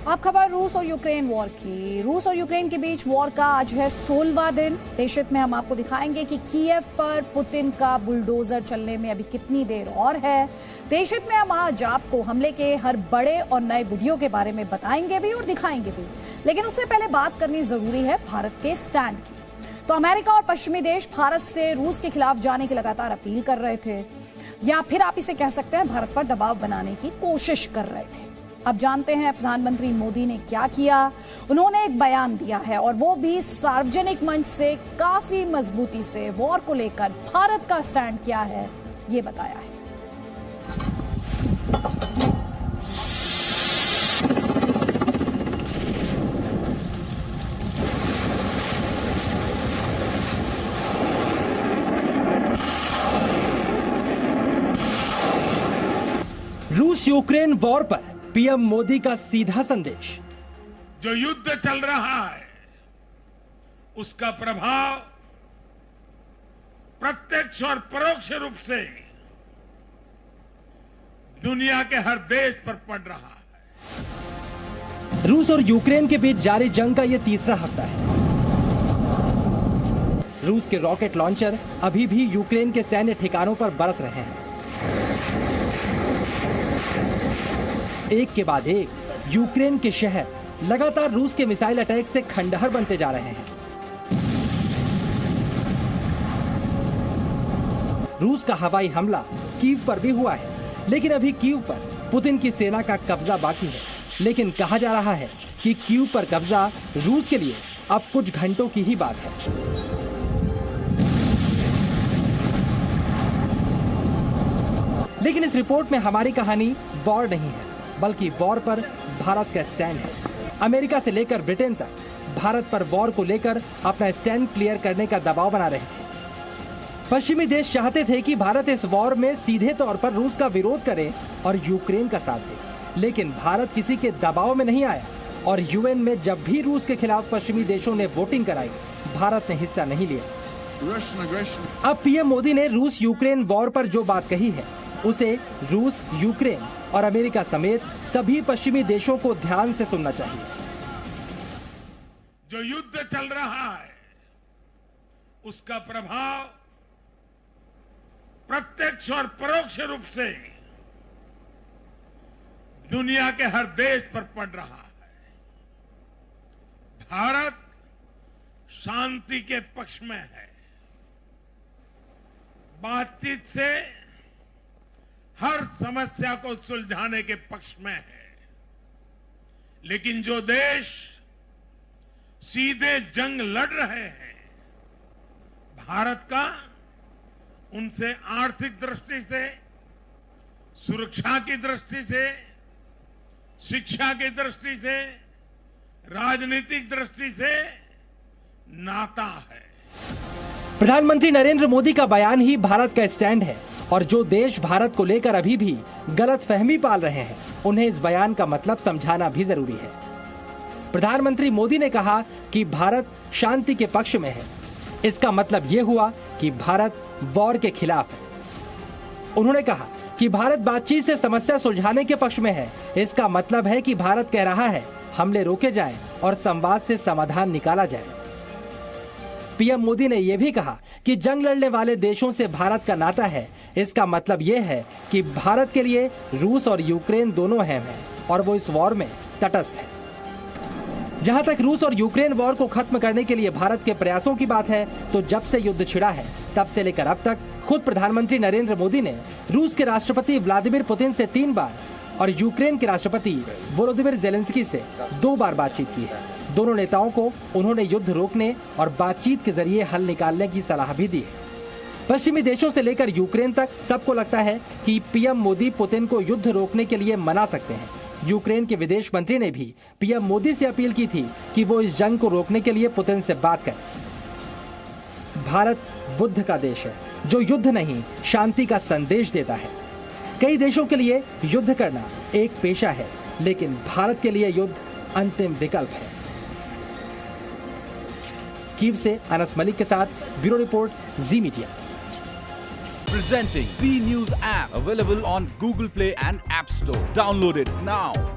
अब खबर रूस और यूक्रेन वॉर की। रूस और यूक्रेन के बीच वॉर का आज है 16वां दिन। देशहित में हम आपको दिखाएंगे कि कीव पर पुतिन का बुलडोजर चलने में अभी कितनी देर और है। देशहित में हम आज आपको हमले के हर बड़े और नए वीडियो के बारे में बताएंगे भी और दिखाएंगे भी, लेकिन उससे पहले बात करनी जरूरी है भारत के स्टैंड की। तो अमेरिका और पश्चिमी देश भारत से रूस के खिलाफ जाने की लगातार अपील कर रहे थे, या फिर आप इसे कह सकते हैं भारत पर दबाव बनाने की कोशिश कर रहे थे। अब जानते हैं प्रधानमंत्री मोदी ने क्या किया। उन्होंने एक बयान दिया है और वो भी सार्वजनिक मंच से काफी मजबूती से वॉर को लेकर भारत का स्टैंड क्या है ये बताया है। रूस यूक्रेन वॉर पर पीएम मोदी का सीधा संदेश। जो युद्ध चल रहा है उसका प्रभाव प्रत्यक्ष और परोक्ष रूप से दुनिया के हर देश पर पड़ रहा है। रूस और यूक्रेन के बीच जारी जंग का यह तीसरा हफ्ता है। रूस के रॉकेट लॉन्चर अभी भी यूक्रेन के सैन्य ठिकानों पर बरस रहे हैं। एक के बाद एक यूक्रेन के शहर लगातार रूस के मिसाइल अटैक से खंडहर बनते जा रहे हैं। रूस का हवाई हमला कीव पर भी हुआ है, लेकिन अभी कीव पर पुतिन की सेना का कब्जा बाकी है। लेकिन कहा जा रहा है कि कीव पर कब्जा रूस के लिए अब कुछ घंटों की ही बात है। लेकिन इस रिपोर्ट में हमारी कहानी वॉर नहीं है, बल्कि वॉर पर भारत का स्टैंड है। अमेरिका से लेकर ब्रिटेन तक भारत पर वॉर को लेकर अपना स्टैंड क्लियर करने का दबाव बना रहे थे। पश्चिमी देश चाहते थे कि भारत इस वॉर में सीधे तौर पर रूस का विरोध करे और यूक्रेन का साथ दे, लेकिन भारत किसी के दबाव में नहीं आया और यूएन में जब भी रूस के खिलाफ पश्चिमी देशों ने वोटिंग कराई, भारत ने हिस्सा नहीं लिया। अब पीएम मोदी ने रूस यूक्रेन वॉर पर जो बात कही है उसे रूस, यूक्रेन और अमेरिका समेत सभी पश्चिमी देशों को ध्यान से सुनना चाहिए। जो युद्ध चल रहा है उसका प्रभाव प्रत्यक्ष और परोक्ष रूप से दुनिया के हर देश पर पड़ रहा है। भारत शांति के पक्ष में है, बातचीत से हर समस्या को सुलझाने के पक्ष में है। लेकिन जो देश सीधे जंग लड़ रहे हैं, भारत का उनसे आर्थिक दृष्टि से, सुरक्षा की दृष्टि से, शिक्षा की दृष्टि से, राजनीतिक दृष्टि से नाता है। प्रधानमंत्री नरेंद्र मोदी का बयान ही भारत का स्टैंड है और जो देश भारत को लेकर अभी भी गलतफहमी पाल रहे हैं, उन्हें इस बयान का मतलब समझाना भी जरूरी है। प्रधानमंत्री मोदी ने कहा कि भारत शांति के पक्ष में है। इसका मतलब यह हुआ कि भारत वॉर के खिलाफ है। उन्होंने कहा कि भारत बातचीत से समस्या सुलझाने के पक्ष में है। इसका मतलब है कि भारत कह रहा है हमले रोके जाएं और संवाद से समाधान निकाला जाए। पीएम मोदी ने यह भी कहा कि जंग लड़ने वाले देशों से भारत का नाता है। इसका मतलब यह है कि भारत के लिए रूस और यूक्रेन दोनों अहम हैं और वो इस वॉर में तटस्थ है। जहां तक रूस और यूक्रेन वॉर को खत्म करने के लिए भारत के प्रयासों की बात है, तो जब से युद्ध छिड़ा है तब से लेकर अब तक खुद प्रधानमंत्री नरेंद्र मोदी ने रूस के राष्ट्रपति व्लादिमीर पुतिन से 3 बार और यूक्रेन के राष्ट्रपति वोलोदिमीर ज़ेलेंस्की से 2 बार बातचीत की है। दोनों नेताओं को उन्होंने युद्ध रोकने और बातचीत के जरिए हल निकालने की सलाह भी दी है। पश्चिमी देशों से लेकर यूक्रेन तक सबको लगता है कि पीएम मोदी पुतिन को युद्ध रोकने के लिए मना सकते हैं। यूक्रेन के विदेश मंत्री ने भी पीएम मोदी से अपील की थी कि वो इस जंग को रोकने के लिए पुतिन से बात करें। भारत बुद्ध का देश है जो युद्ध नहीं, शांति का संदेश देता है। कई देशों के लिए युद्ध करना एक पेशा है, लेकिन भारत के लिए युद्ध अंतिम विकल्प है। कीव से अनस मलिक के साथ bureau report, ji media. Presenting B News app, available on Google Play and App Store. Download it now.